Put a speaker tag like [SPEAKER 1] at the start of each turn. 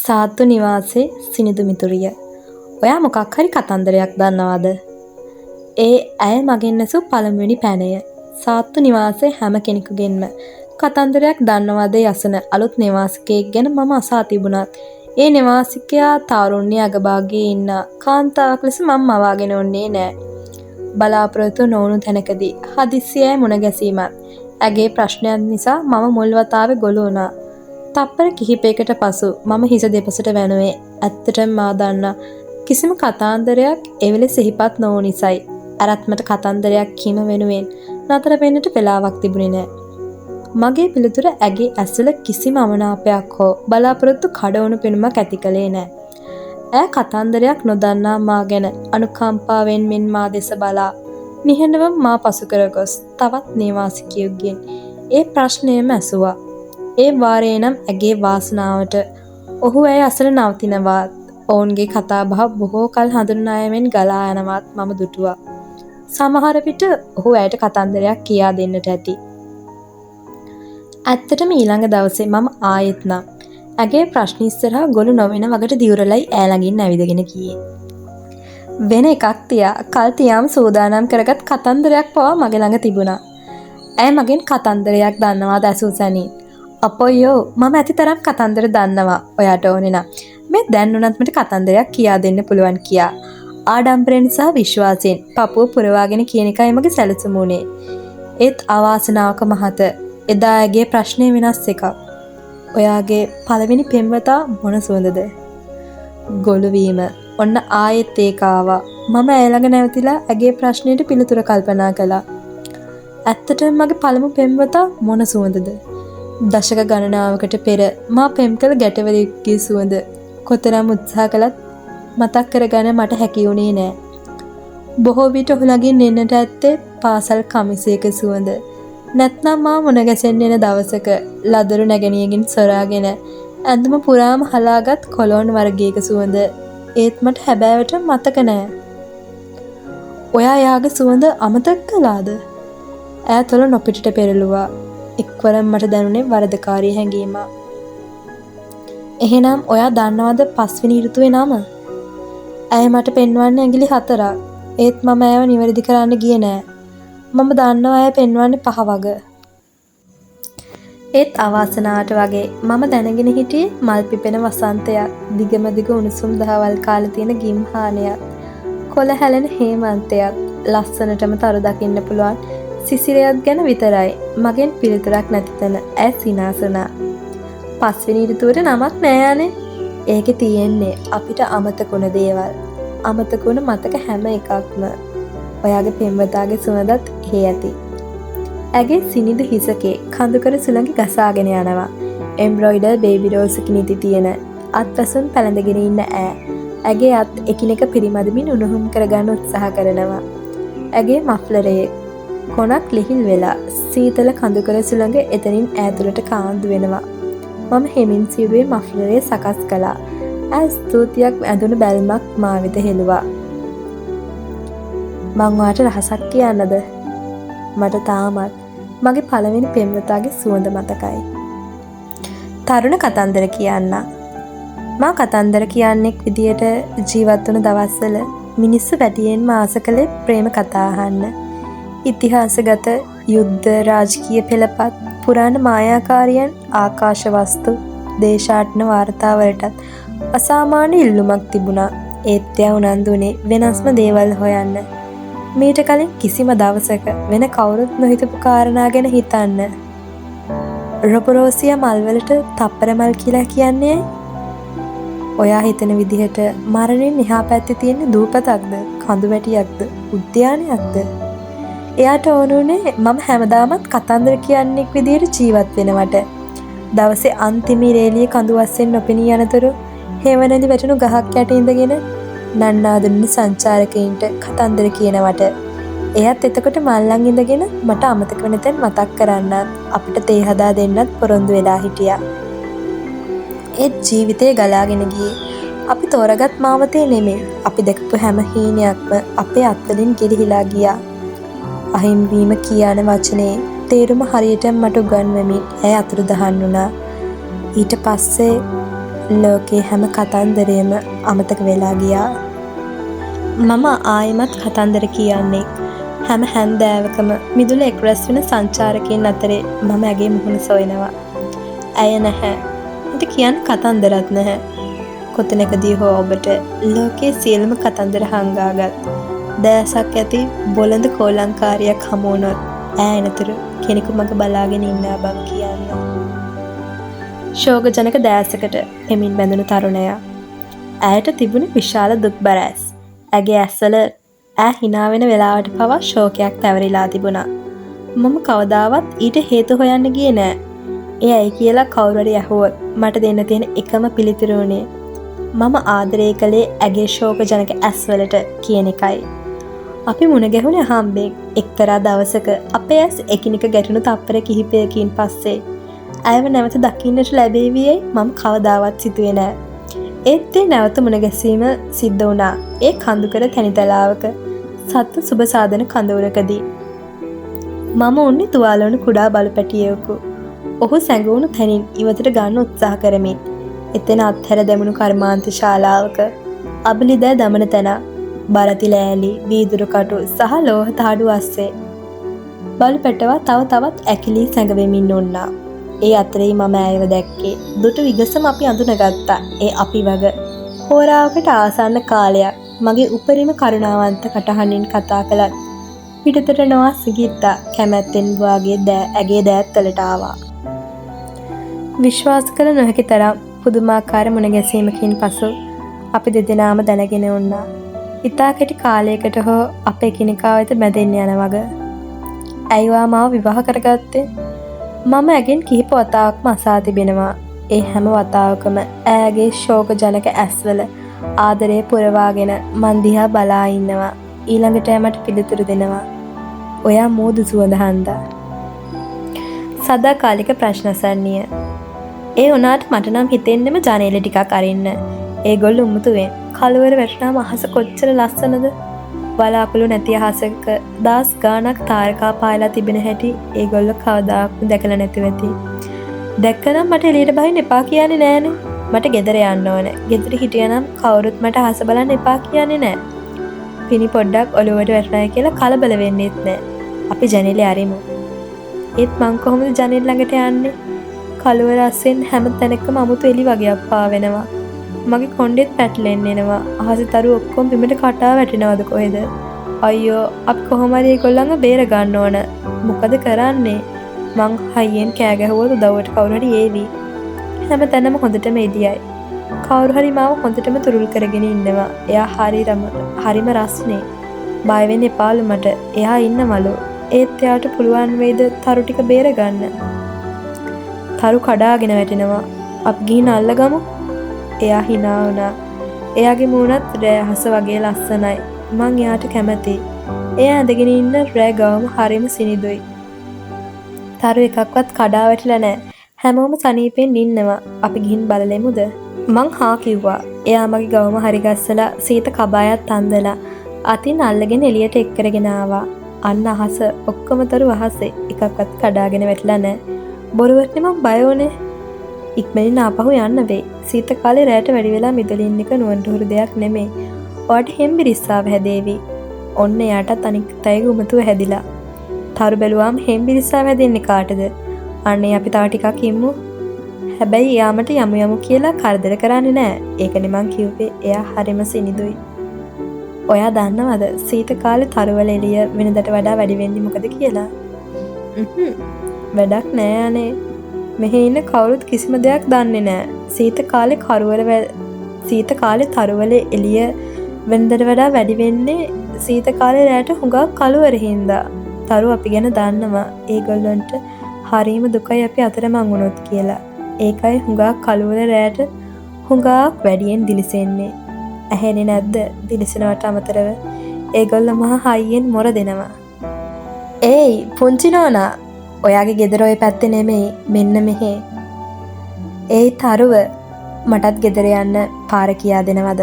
[SPEAKER 1] සාත්තු නිවාසේ සිනිඳු මිතුරිය. ඔයා මොකක් හරි කතන්දරයක් දන්නවද? ඒ ඇය මගෙන් ඇසූ පළමුවෙනි පැනය. සාත්තු නිවාසේ හැම කෙනෙකුගෙන්ම කතන්දරයක් දන්නවද යසන අලුත් නිවාසිකයෙක් ගැන මම අසා තිබුණත් ඒ නිවාසිකයා තාරුණ්‍ය අගභාගයේ ඉන්න කාන්තාවක් ලෙස මම මවාගෙන ඔන්නේ නෑ. බලාපොරොත්තු නොවුණු තැනකදී හදිස්සියයි මුණ ගැසීමත් ඇගේ ප්‍රශ්නයක් නිසා මම මුල් වතාවේ ගොළු වුණා. තප්පර කිහිපයකට පසු මම හිස දෙපසට වැනුවේ. ඇත්තටම මා දන්නා කිසිම කතාන්දරයක් එවෙලෙ සිහිපත් නොවු නිසයි. අරත් මට කතන්දරයක් කීම වෙනුවෙන් නතර වෙන්නට වෙලාවක් තිබුණේ නෑ. මගේ පිළිතුර ඇගේ ඇස්වල කිසිම අමනාපයක් හෝ බලාපොරොත්තු කඩවුණු පෙනුමක් ඇති කළේ නෑ. ඈ කතන්දරයක් නොදන්නා මා ගැන අනුකම්පාවෙන් මෙන් මා දෙස බලා නිහඬව මා පසු කර ගොස් තවත් නේවාසිකයෙකුගෙන් ඒ ප්‍රශ්නයම ඇසුවා. ඒ වාරේ නම් ඇගේ වාසනාවට ඔහු ඇය අසල නවතිනවත් ඔවුන්ගේ කතාබහ බොහෝ කල් හඳුනන අය මෙන් ගලා යනවත් මම දුටුවා. සමහර විට ඔහු ඇයට කතන්දරයක් කියා දෙන්නට ඇති. ඇත්තටම ඊළඟ දවසේ මම ආයෙත් නම් ඇගේ ප්‍රශ්න ඉස්සරහා ගොළු නොවන වගට දිවුරලයි ඈ ළඟින් ඇවිදගෙන ගියේ. වෙන එකක් තියා කල් තියාම සූදානම් කරගත් කතන්දරයක් පවා මගේ ළඟ තිබුණා. ඇය මගෙන් කතන්දරයක් දන්නවාද ඇසූ සැනින් අපොයෝ මම ඇති තරම් කතන්දර දන්නවා. ඔයාට ඕනේ නම් මේ දැන් උනත් මට කතන්දරයක් කියා දෙන්න පුළුවන් කියා ආඩම්බරයෙන් සහ විශ්වාසයෙන් පපුව පුරවාගෙන කියන එකයි මගේ සැලසුම උනේ. ඒත් අවාසනාවක මහත එදා ඇගේ ප්‍රශ්නේ වෙනස් එකක්. ඔයාගේ පළවෙනි පෙම්වතා මොන සුවඳද? ගොළු වීම. ඔන්න ආයෙත් ඒක ආවා. මම ඇය ළඟ නැවතිලා ඇගේ ප්‍රශ්නෙට පිළිතුර කල්පනා කළා. ඇත්තටම මගේ පළමු පෙම්වතා මොන සුවඳද? දශක ගණනාවකට පෙර මා පෙම් කළ ගැටවරයෙකුගේ සුවඳ කොතරම් උත්සාහ කළත් මතක් කරගන්න මට හැකි වුණේ නෑ. බොහෝ විට ඔහු ළඟින් එන්නට ඇත්තේ පාසල් කමිසයක සුවඳ. නැත්නම් මා මුණ ගැසෙන්න එන දවසක ලදරු නැගණියකින් සොරාගෙන ඇඳුම පුරාම හලාගත් කොලොන් වර්ගයක සුවඳ. ඒත් මට හැබෑවට මතක නෑ. ඔයා යාගේ සුවඳ අමතක කළාද? ඈ තොල නොපිටට පෙරළුවා. එක්වරම මට දැනුනේ වරදකාරී හැඟීමක්. එහෙනම් ඔයා දන්නවද පස්වෙනි ඍතුවේ නම? ඇය මට පෙන්වන්නේ ඇඟිලි 4ක්. ඒත් මම ඇයව නිවැරදි කරන්න ගියේ නෑ. මම දන්නවා ඇය පෙන්වන්නේ 5 වග. ඒත් අවාසනාවට වගේ මම දැනගෙන හිටියේ මල් පිපෙන වසන්තයක්, දිගම දිග උණුසුම් දහවල් කාලේ තියෙන ගිම්හානයක්, කොළ හැලෙන හේමන්තයක්, ලස්සනටම තරු දකින්න පුළුවන් සිසිරයක් ගැන විතරයි. මගෙන් පිළිතුරක් නැති තැන ඇය සිනාසුණා. පස්වෙනි ඍතුවට නමක් නෑනේ. ඒකේ තියෙන්නේ අපිට අමතකුණ දේවල්. අමතකුණ මතක හැම එකක්ම. ඔයාගේ පෙම්වතාගේ සුවඳත් එහෙ ඇති. ඇගේ සිනිඳු හිසකේ කඳුකර සුළඟ ගසාගෙන යනවා. එම්බ්‍රොයිඩර් බේබි රෝස් කිනිති තියෙන අත්පසුන් පැලඳගෙන ඉන්න ඈ. ඇගේ අත් එකිනෙක පිරිමදමින් උණුහුම් කරගන්න උත්සාහ කරනවා. ඇගේ මෆ්ලරයේ කොනක් ලිහිල් වෙලා සීතල කඳුකර සුළඟ එතනින් ඈතුලට කාන්දු වෙනවා. මම හෙමින් සිව්වේ මෆ්ලරේ සකස් කළා. ඈ ස්තුතියක් ඇඳුණු බැල්මක් මා වෙත හෙළුවා. මං ඔයාට රහසක් කියන්නද? මට තාමත් මගේ පළවෙනි පෙම්වතාගේ සුවඳ මතකයි. තරුණ කතන්දර කියන්න. මා කතන්දර කියන්නෙක් විදියට ජීවත් වුණු දවස්වල මිනිස්සු වැඩියෙන්ම ආස කළේ ප්‍රේම කතා අහන්න. ඉතිහාසගත යුද්ධ, රාජකීය පෙළපත්, පුරාණ මායාකාරියන්, ආකාශ වස්තු, දේශාටන වාර්තාවලටත් අසාමාන්‍ය ඉල්ලුමක් තිබුණා. ඒත් එයා උනන්දු වුණේ වෙනස්ම දේවල් හොයන්න. මීට කලින් කිසිම දවසක වෙන කවුරුත් නොහිතපු කාරණා ගැන හිතන්න. රොබරෝසියා මල්වලට තප්පර මල් කියලා කියන්නේ. ඔයා හිතන විදිහට මරණයෙන් එහා පැත්තේ තියෙන දූපතක්ද, කඳු වැටියක්ද, උද්‍යානයක්ද? එයාට ඕනුනේ මම හැමදාමත් කතන්දර කියන්නෙක් විදිහට ජීවත් වෙනවට. දවසේ අන්තිම රේලිය කඳු වස්සෙන් නොපෙනී යනතුරු හේවණලි වැටුණු ගහක් යට ඉඳගෙන නන්නාදුන්න සංචාරකයින්ට කතන්දර කියනවට. එයත් එතකොට මල්ලන් ඉඳගෙන මට අමතක වෙන තැන් මතක් කරන්න අපිට තේ හදා දෙන්නත් පොරොන්දු වෙලා හිටියා. ඒත් ජීවිතේ ගලාගෙන ගියේ අපි තෝරගත් මාවතේ නෙමෙයි. අපි දැකපු හැම හීනයක්ම අපේ අත්වලින් ගිලිහිලා ගියා. අහිම්වීම කියන වචනේ තේරුම හරියටම මට උගන්වමින් ඇය අතුරුදහන් වුණා. ඊට පස්සේ ලෝකේ හැම කතන්දරයම අමතක වෙලා ගියා. මම ආයෙමත් කතන්දර කියන්නේ. හැම හැන්දෑවකම මිදුල එක්රැස් වෙන සංචාරකයන් අතරේ මම ඇගේ මුහුණ සොයනවා. ඇය නැහැ. මට කියන්න කතන්දරත් නැහැ. කොතැනකදී හෝ ඔබට ලෝකයේ සියලුම කතන්දර හංගාගත් දෑසක් ඇති බොළඳ කෝලංකාරියක් හමු වුණොත් ඈ එනතුරු කෙනෙකු මග බලාගෙන ඉන්නා බව කියන්න. ශෝකජනක දෑසකට එමින් බැඳුණු තරුණයා. ඇයට තිබුණ විශාල දුක්බර ඇස්. ඇගේ ඇස්වල ඈ hina වෙන වෙලාවට පවා ශෝකයක් තැවරිලා තිබුණා. මම කවදාවත් ඊට හේතු හොයන්න ගියේ නෑ. ඒ ඇයි කියලා කවුරු හරි ඇහුවොත් මට දෙන්න තියෙන එකම පිළිතුර උනේ මම ආදරය කළේ ඇගේ ශෝකජනක ඇස්වලට කියන එකයි. අපි මුණ ගැහුණේ හම්බෙන් එක්තරා දවසක අපේ ඇස් එකිනෙක ගැටුණු තප්පර කිහිපයකින් පස්සේ ඇයව නැවත දකින්නට ලැබේවියයි මම කවදාවත් සිතුවේ නෑ. ඒත් ඒ නැවත මුණ ගැසීම සිද්ධ වුණා ඒ කඳුකර තැනිතලාවක සත්තු සුබ සාධන කඳවුරකදී. මම උන්නේ තුවාල වුණු කුඩා බලු පැටියෙකු. ඔහු සැඟවුණු තැනින් ඉවතට ගන්න උත්සාහ කරමින් එතන අත්හැර දැමුණු කර්මාන්ත ශාලාවක අබිලිදෑ දමන තැන බරති ලෑලි වීදුරු කටු සහ ලෝහ තාඩු අස්සේ බලු පැටවා තව තවත් ඇකිලී සැඟවෙමින් උන්නා. ඒ අතරේ මම ඇයව දැක්කේ. දුටු විගසම අපි අඳුනගත්තා. ඒ අපි වග හෝරාවකට ආසන්න කාලයක් මගේ උපරිම කරුණාවන්ත කටහඬින් කතා කළත් පිටතට නොආ සිගිත්තා කැමැත්තෙන් වාගේ ඇගේ දෑත්වලට ආවා. විශ්වාස කළ නොහැකි තරම් පුදුමාකාර මුණ ගැසීමකින් පසු අපි දෙදෙනාම දැනගෙන උන්නා. ඉතා කෙටි කාලයකට හෝ අප එකිනෙකා වෙත බැඳෙන්න යන වග. ඇයිවා මාව විවාහ කරගත්තේ? මම ඇගෙන් කිහිප වතාවක්ම අසා තිබෙනවා. ඒ හැම වතාවකම ඇගේ ශෝකජනක ඇස්වල ආදරය පුරවාගෙන මන් දිහා බලා ඉන්නවා. ඊළඟට මට පිළිතුරු දෙනවා. ඔයා මෝදු සුවඳ හන්දා. සදාකාලික ප්‍රශ්න සරණිය. ඒ උනාට මට නම් හිතෙන්නෙම ජනේල ටිකක් අරින්න. ඒගොල්ලෝ උමුතුවෙන් කලවර වැටුණාම අහස කොච්චර ලස්සනද? බලාකුළු නැති අහසක දාස් ගානක් තාරකා පායලා තිබෙන හැටි ඒගොල්ලෝ කවදාවත් දැකලා නැති වෙති. දැක්කනම් මට එළියට බහින්න එපා කියන්නේ නෑනේ. මට ගෙදර යන්න ඕන. ගෙදර හිටියනම් කවුරුත් මට අහස බලන්න එපා කියන්නේ නෑ. පිනි පොඩ්ඩක් ඔලුවට වැටුණා කියලා කලබල වෙන්නෙත් නෑ. අපි ජනේලේ අරිමු. ඒත් මං කොහොමද ජනේල ළඟට යන්නේ? කලවර අස්සෙන් හැම තැනකම අමුතු එලි වගේක් පාවෙනවා. මගේ කොණ්ඩෙත් පැටලෙන්න එනවා. අහසේ තරු ඔක්කොම බිමට කටා වැටෙනවද කොහෙද? අයියෝ අපි කොහොම හරි ඒගොල්ලන්ව බේර ගන්න ඕන. මොකද කරන්නේ? මං හයියෙන් කෑ ගැහුවොත් උදව්වට කවුරු හරි ඒවි. හැම තැනම හොඳටම එදියයි. කවුරු හරි මාව හොඳටම තුරුල් කරගෙන ඉන්නවා. එයා හරිම රස්නේ. බය වෙන්න එපාලු මට. එයා ඉන්නවලු. ඒත් එයාට පුළුවන් වේද තරු ටික බේර ගන්න? තරු කඩාගෙන වැටෙනවා. අපි ගිහින් අල්ලගමු. එයා hina වුණා. එයාගේ මූණත් රෑ හස වගේ ලස්සනයි. මං එයාට කැමතියි. එයා ඇඳගෙන ඉන්න රෑ ගවම හරිම සිනිදුයි. තරු එකක්වත් කඩා වැටිලා නැහැ. හැමෝම සනීපෙන් ඉන්නවා. අපි ගිහින් බලලෙමුද? මං හා කිව්වා. එයා මගේ ගවම හරි ගස්සලා සීත කබායක් අන්දලා අතින් අල්ලගෙන එළියට එක් කරගෙන ආවා. අන්න අහස ඔක්කොම තරු අහසේ එකක්වත් කඩාගෙන වැටිලා නැහැ. බොරුවට මං බය වුණේ. ඉක්මනින් ආපහු යන්න වෙයි. සීත කාලේ රැට වැඩි වෙලා මිදලින් එක නුවන්ටුහුරු දෙයක් නෙමෙයි. ඔයාට හෙම්බිරිස්සාව හැදේවි. ඔන්න එයාටත් අනික් තයගේ උමතුව හැදිලා. තරු බැලුවාම හෙම්බිරිස්සාව හැදෙන්නේ කාටද? අනේ අපි තව ටිකක් ඉමු. හැබැයි එයාමට යමු කියලා කරදර කරන්නේ නැහැ. ඒකනේ මං කිව්වේ එයා හරිම සිනිදුයි. ඔයා දන්නවද සීත කාලේ තරුවල එළිය වෙනදට වඩා වැඩි වෙන්නේ මොකද කියලා? වැඩක් නෑ අනේ. මෙහි ඉන්න කවුරුත් කිසිම දෙයක් දන්නේ නෑ. සීත කාලේ තරුවල එළිය වෙනදට වඩා වැඩි වෙන්නේ සීත කාලේ රැට හුඟක් කළුවර හින්දා. තරු අපි ගැන දන්නවා. ඒගොල්ලන්ට හරීම දුකයි අපි අතරමං වුණොත් කියලා. ඒකයි හුඟක් කළුවර රැට හුඟක් වැඩියෙන් දිලිසෙන්නේ. ඇහෙන්නේ නැද්ද? දිලිසෙනවට අමතරව ඒගොල්ල මහා හයියෙන් මොර දෙනවා. ඒයි පුංචි නෝනා, ඔයාගේ ගෙදර ඔය පැත්තේ නෙමෙයි, මෙන්න මෙහෙ. ඒයි තරුව, මටත් ගෙදර යන්න පාර කියා දෙනවද?